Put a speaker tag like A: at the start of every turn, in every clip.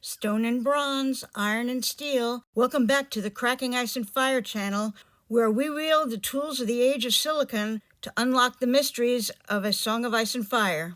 A: Stone and bronze, iron and steel. Welcome back to the Cracking Ice and Fire channel, where we wield the tools of the age of silicon to unlock the mysteries of A Song of Ice and Fire.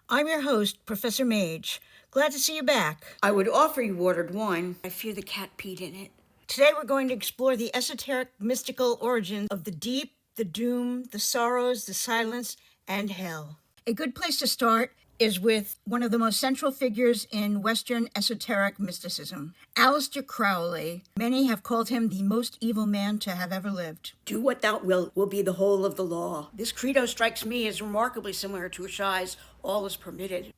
A: I'm your host, Professor Mage. Glad to see you back. I would offer you watered wine. I fear the cat peed in it. Today we're going to explore the esoteric, mystical origins of the deep, the doom, the sorrows, the silence, and hell. A good place to start is with one of the most central figures in Western esoteric mysticism, Aleister Crowley. Many have called him the most evil man to have ever lived. Do what thou wilt will be the whole of the law. This credo strikes me as remarkably similar to Shai's all is permitted.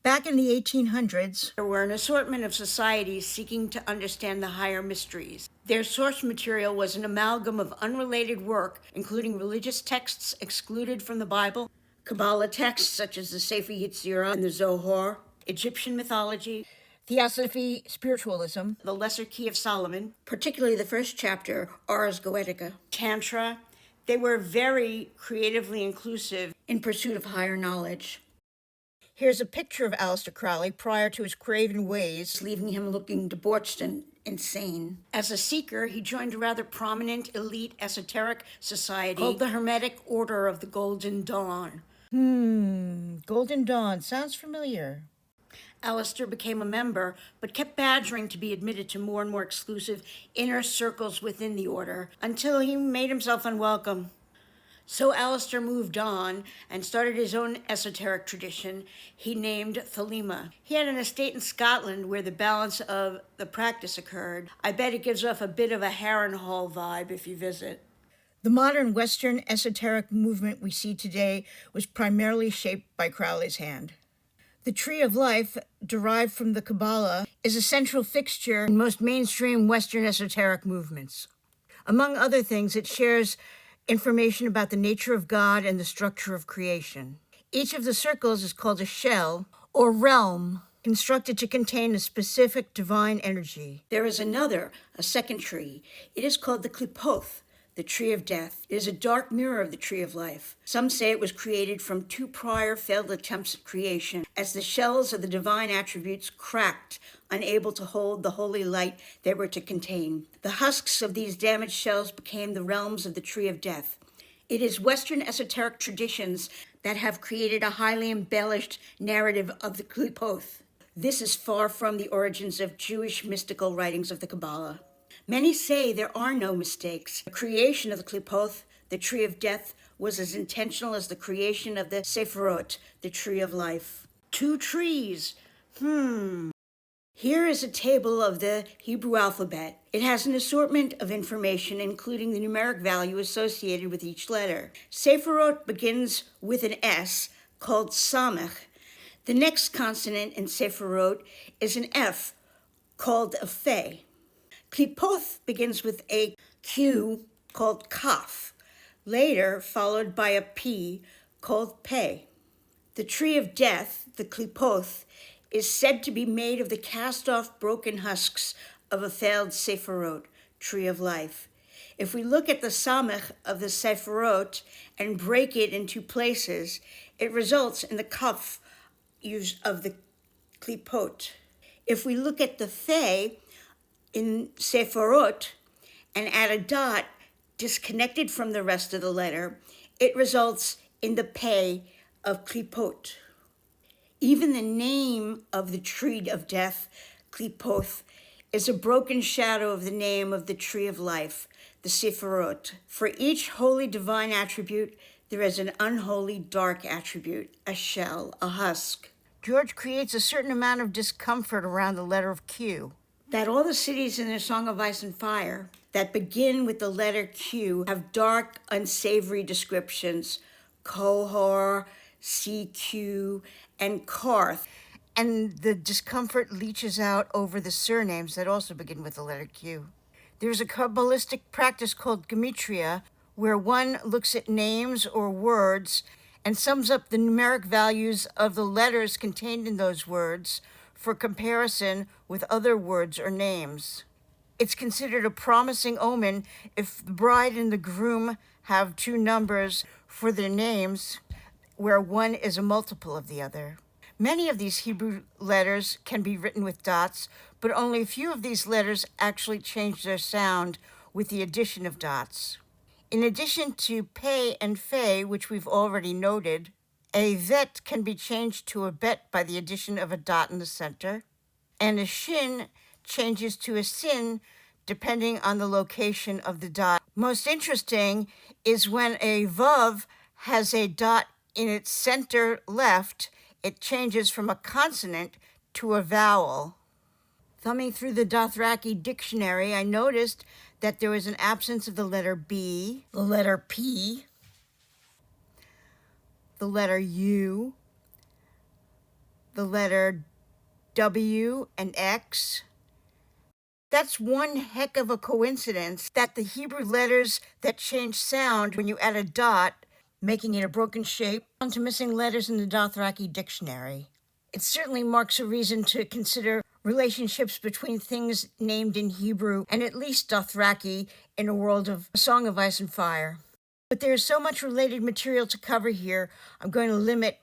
A: Back in the 1800s, there were an assortment of societies seeking to understand the higher mysteries. Their source material was an amalgam of unrelated work, including religious texts excluded from the Bible, Kabbalah texts such as the Sefer Yetzirah and the Zohar, Egyptian mythology, Theosophy, spiritualism, the Lesser Key of Solomon, particularly the first chapter, Ars Goetica, Tantra. They were very creatively inclusive in pursuit of higher knowledge. Here's a picture of Aleister Crowley prior to his craven ways, leaving him looking debauched and insane. As a seeker, he joined a rather prominent elite esoteric society called the Hermetic Order of the Golden Dawn. Golden Dawn sounds familiar. Aleister became a member, but kept badgering to be admitted to more and more exclusive inner circles within the order, until he made himself unwelcome. So Aleister moved on and started his own esoteric tradition he named Thelema. He had an estate in Scotland where the balance of the practice occurred. I bet it gives off a bit of a Harrenhal vibe if you visit. The modern Western esoteric movement we see today was primarily shaped by Crowley's hand. The Tree of Life, derived from the Kabbalah, is a central fixture in most mainstream Western esoteric movements. Among other things, it shares information about the nature of God and the structure of creation. Each of the circles is called a shell or realm, constructed to contain a specific divine energy. There is a second tree. It is called the Qlipoth, the tree of death. It is a dark mirror of the tree of life. Some say it was created from two prior failed attempts at creation, as the shells of the divine attributes cracked, unable to hold the holy light they were to contain. The husks of these damaged shells became the realms of the tree of death. It is Western esoteric traditions that have created a highly embellished narrative of the Qlipoth. This is far from the origins of Jewish mystical writings of the Kabbalah. Many say there are no mistakes. The creation of the Qlipoth, the tree of death, was as intentional as the creation of the Sephirot, the tree of life. Two trees. Here is a table of the Hebrew alphabet. It has an assortment of information, including the numeric value associated with each letter. Sephirot begins with an S, called Samech. The next consonant in Sephirot is an F, called a Fe. Qlipoth begins with a Q, called Kaf, later followed by a P, called Pe. The tree of death, the Qlipoth, is said to be made of the cast-off broken husks of a failed Sephirot, tree of life. If we look at the Samech of the Sephirot and break it into places, it results in the Kaf of the Qlipoth. If we look at the Fe in Sephirot and add a dot disconnected from the rest of the letter, it results in the Pe of Qlipoth. Even the name of the tree of death, Qlipoth, is a broken shadow of the name of the tree of life, the Sephirot. For each holy divine attribute, there is an unholy dark attribute, a shell, a husk. George creates a certain amount of discomfort around the letter of Q. That all the cities in A Song of Ice and Fire that begin with the letter Q have dark, unsavory descriptions, Qohor, CQ, and Karth. And the discomfort leaches out over the surnames that also begin with the letter Q. There's a Kabbalistic practice called Gematria, where one looks at names or words and sums up the numeric values of the letters contained in those words for comparison with other words or names. It's considered a promising omen if the bride and the groom have two numbers for their names, where one is a multiple of the other. Many of these Hebrew letters can be written with dots, but only a few of these letters actually change their sound with the addition of dots. In addition to pei and fei, which we've already noted, a vet can be changed to a bet by the addition of a dot in the center, and a shin changes to a sin depending on the location of the dot. Most interesting is when a vav has a dot in its center left, it changes from a consonant to a vowel. Thumbing through the Dothraki dictionary, I noticed that there was an absence of the letter B, the letter P, the letter U, the letter W and X. That's one heck of a coincidence that the Hebrew letters that change sound when you add a dot, making it a broken shape, onto missing letters in the Dothraki dictionary. It certainly marks a reason to consider relationships between things named in Hebrew and at least Dothraki in a world of A Song of Ice and Fire. But there's so much related material to cover here, I'm going to limit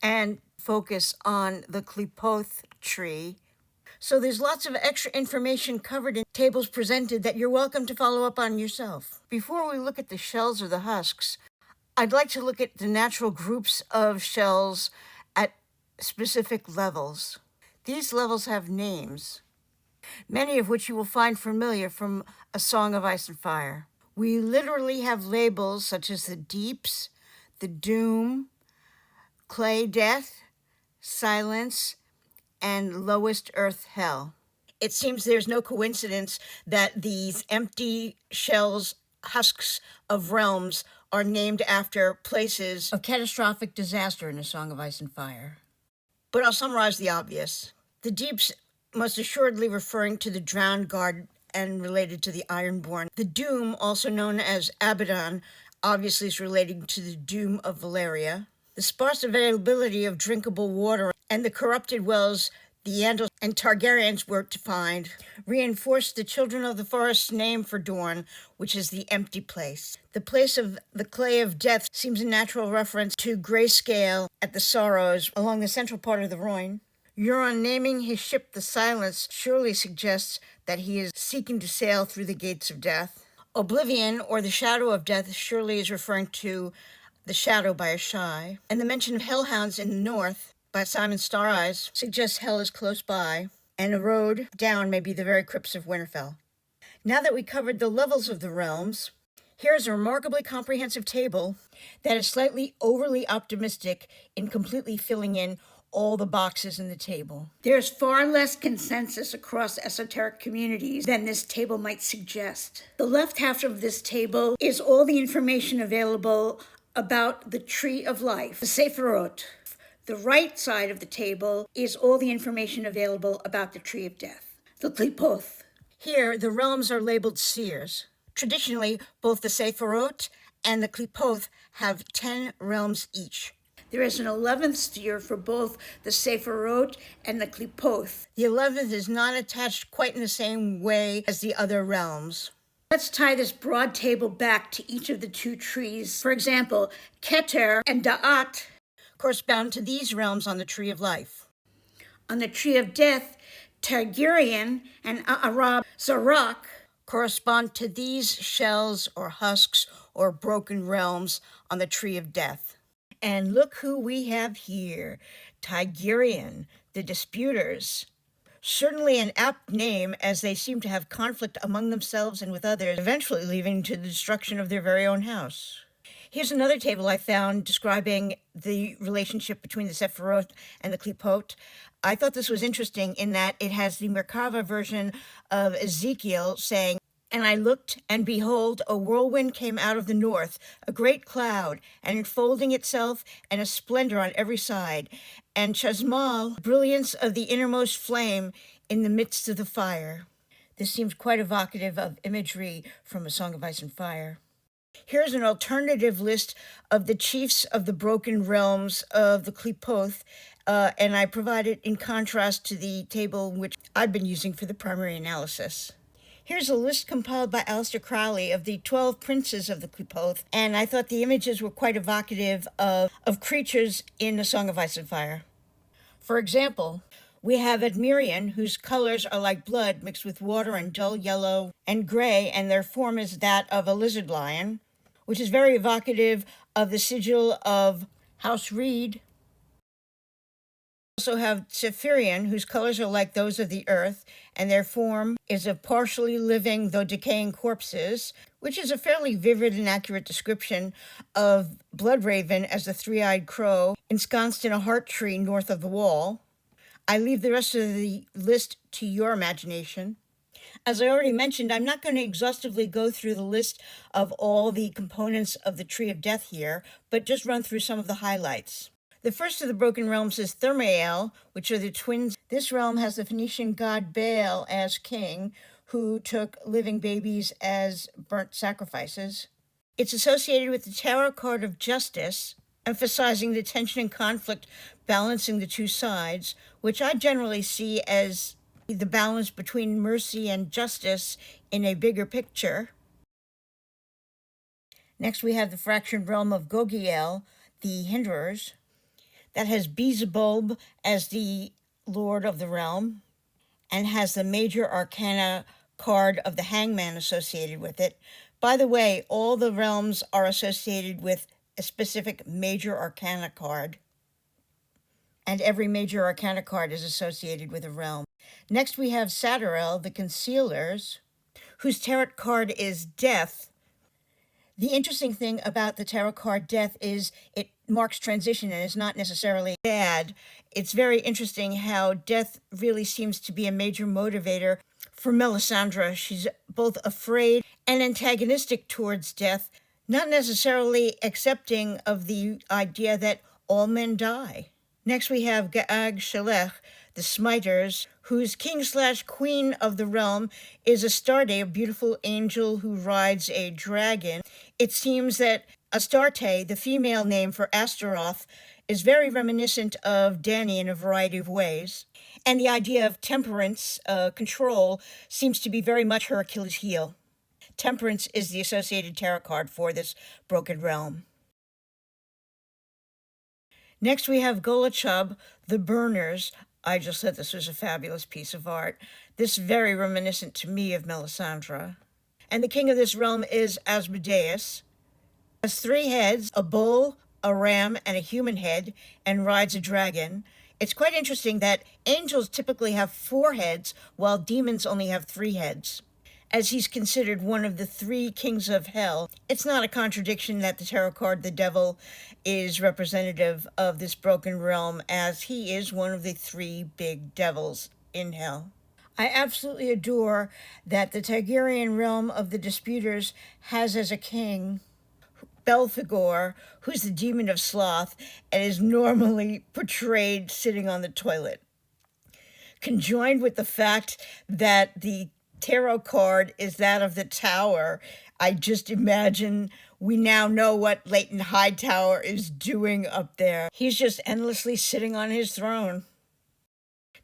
A: and focus on the Qliphoth tree. So there's lots of extra information covered in tables presented that you're welcome to follow up on yourself. Before we look at the shells or the husks, I'd like to look at the natural groups of shells at specific levels. These levels have names, many of which you will find familiar from A Song of Ice and Fire. We literally have labels such as the deeps, the doom, clay death, silence, and lowest earth hell. It seems there's no coincidence that these empty shells, husks of realms, are named after places of catastrophic disaster in A Song of Ice and Fire. But I'll summarize the obvious. The deeps most assuredly referring to the drowned guard and related to the Ironborn. The doom, also known as Abaddon, obviously is relating to the doom of Valeria. The sparse availability of drinkable water and the corrupted wells the Andals and Targaryens were to find reinforced the Children of the Forest's name for Dorne, which is the empty place. The place of the clay of death seems a natural reference to grayscale at the Sorrows along the central part of the Rhoyne. Euron naming his ship the Silence surely suggests that he is seeking to sail through the gates of death. Oblivion, or the shadow of death, surely is referring to the shadow by Ashai. And the mention of hellhounds in the north by Simon Stareyes suggests hell is close by, and a road down may be the very crypts of Winterfell. Now that we covered the levels of the realms, here's a remarkably comprehensive table that is slightly overly optimistic in completely filling in all the boxes in the table. There's far less consensus across esoteric communities than this table might suggest. The left half of this table is all the information available about the Tree of Life, the Sephiroth. The right side of the table is all the information available about the Tree of Death, the Qliphoth. Here, the realms are labeled seers. Traditionally, both the Sephiroth and the Qliphoth have 10 realms each. There is an 11th seer for both the Sephiroth and the Qliphoth. The 11th is not attached quite in the same way as the other realms. Let's tie this broad table back to each of the two trees. For example, Keter and Da'at correspond to these realms on the Tree of Life. On the Tree of Death, Targaryen and Arab Zarak correspond to these shells or husks or broken realms on the Tree of Death. And look who we have here, Targaryen, the Disputers. Certainly an apt name, as they seem to have conflict among themselves and with others, eventually leading to the destruction of their very own house. Here's another table I found describing the relationship between the Sephiroth and the Qliphoth. I thought this was interesting in that it has the Merkava version of Ezekiel saying, "And I looked, and behold, a whirlwind came out of the north, a great cloud, and enfolding itself, and a splendor on every side, and Chasmal, brilliance of the innermost flame, in the midst of the fire." This seems quite evocative of imagery from A Song of Ice and Fire. Here's an alternative list of the chiefs of the broken realms of the Qliphoth, and I provide it in contrast to the table which I've been using for the primary analysis. Here's a list compiled by Aleister Crowley of the 12 princes of the Qliphoth, and I thought the images were quite evocative of creatures in A Song of Ice and Fire. For example, we have Admirian, whose colors are like blood mixed with water and dull yellow and gray, and their form is that of a lizard lion, which is very evocative of the sigil of House Reed. We also have Zephyrian, whose colors are like those of the earth, and their form is of partially living though decaying corpses, which is a fairly vivid and accurate description of Bloodraven as the three-eyed crow ensconced in a heart tree north of the wall. I leave the rest of the list to your imagination. As I already mentioned, I'm not going to exhaustively go through the list of all the components of the Tree of Death here, but just run through some of the highlights. The first of the broken realms is Thermael, which are the twins. This realm has the Phoenician god Baal as king, who took living babies as burnt sacrifices. It's associated with the tarot card of Justice, emphasizing the tension and conflict, balancing the two sides, which I generally see as the balance between mercy and justice in a bigger picture. Next, we have the fractured realm of Gogiel, the Hinderers, that has Beelzebub as the lord of the realm and has the major arcana card of the Hangman associated with it. By the way, all the realms are associated with a specific major arcana card, and every major arcana card is associated with a realm. Next, we have Saturel, the Concealers, whose tarot card is Death. The interesting thing about the tarot card Death is it marks transition and is not necessarily bad. It's very interesting how death really seems to be a major motivator for Melisandre. She's both afraid and antagonistic towards death, not necessarily accepting of the idea that all men die. Next, we have Gaag Shalech, the Smiters, whose king/queen of the realm is Astarte, a beautiful angel who rides a dragon. It seems that Astarte, the female name for Astaroth, is very reminiscent of Dani in a variety of ways. And the idea of temperance, control, seems to be very much her Achilles heel. Temperance is the associated tarot card for this broken realm. Next, we have Golachub, the Burners. I just said this was a fabulous piece of art. This is very reminiscent to me of Melisandre. And the king of this realm is Asmodeus. Has 3 heads, a bull, a ram, and a human head, and rides a dragon. It's quite interesting that angels typically have 4 heads, while demons only have 3 heads. As he's considered one of the 3 kings of hell, it's not a contradiction that the tarot card, the devil, is representative of this broken realm, as he is one of the 3 big devils in hell. I absolutely adore that the Targaryen realm of the Disputers has as a king Belphegor, who's the demon of sloth and is normally portrayed sitting on the toilet. Conjoined with the fact that the tarot card is that of the Tower, I just imagine we now know what Leighton Hightower is doing up there. He's just endlessly sitting on his throne.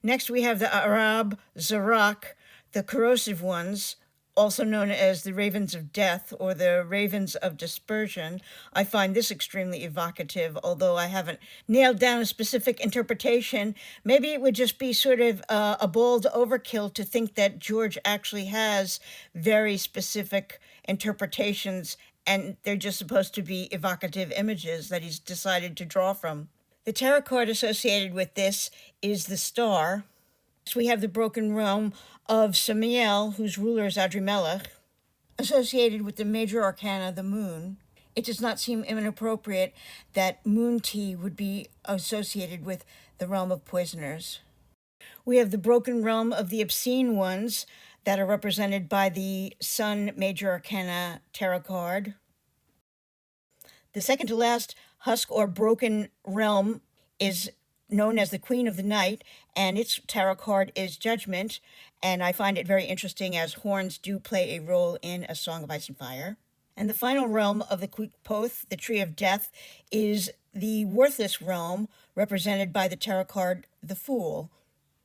A: Next, we have the Arab Zarak, the corrosive ones, also known as the Ravens of Death or the Ravens of Dispersion. I find this extremely evocative, although I haven't nailed down a specific interpretation. Maybe it would just be sort of a bold overkill to think that George actually has very specific interpretations, and they're just supposed to be evocative images that he's decided to draw from. The tarot card associated with this is the Star. So we have the broken realm of Samael, whose ruler is Adrimelech, associated with the major arcana, the moon. It does not seem inappropriate that moon tea would be associated with the realm of poisoners. We have the broken realm of the obscene ones that are represented by the Sun major arcana tarot card. The second to last husk or broken realm is known as the Queen of the Night, and its tarot card is Judgment, and I find it very interesting as horns do play a role in A Song of Ice and Fire. And the final realm of the Quoth, the Tree of Death, is the worthless realm, represented by the tarot card The Fool.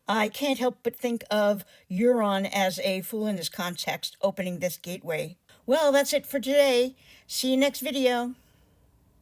A: I can't help but think of Euron as a fool in this context, opening this gateway. Well, that's it for today. See you next video.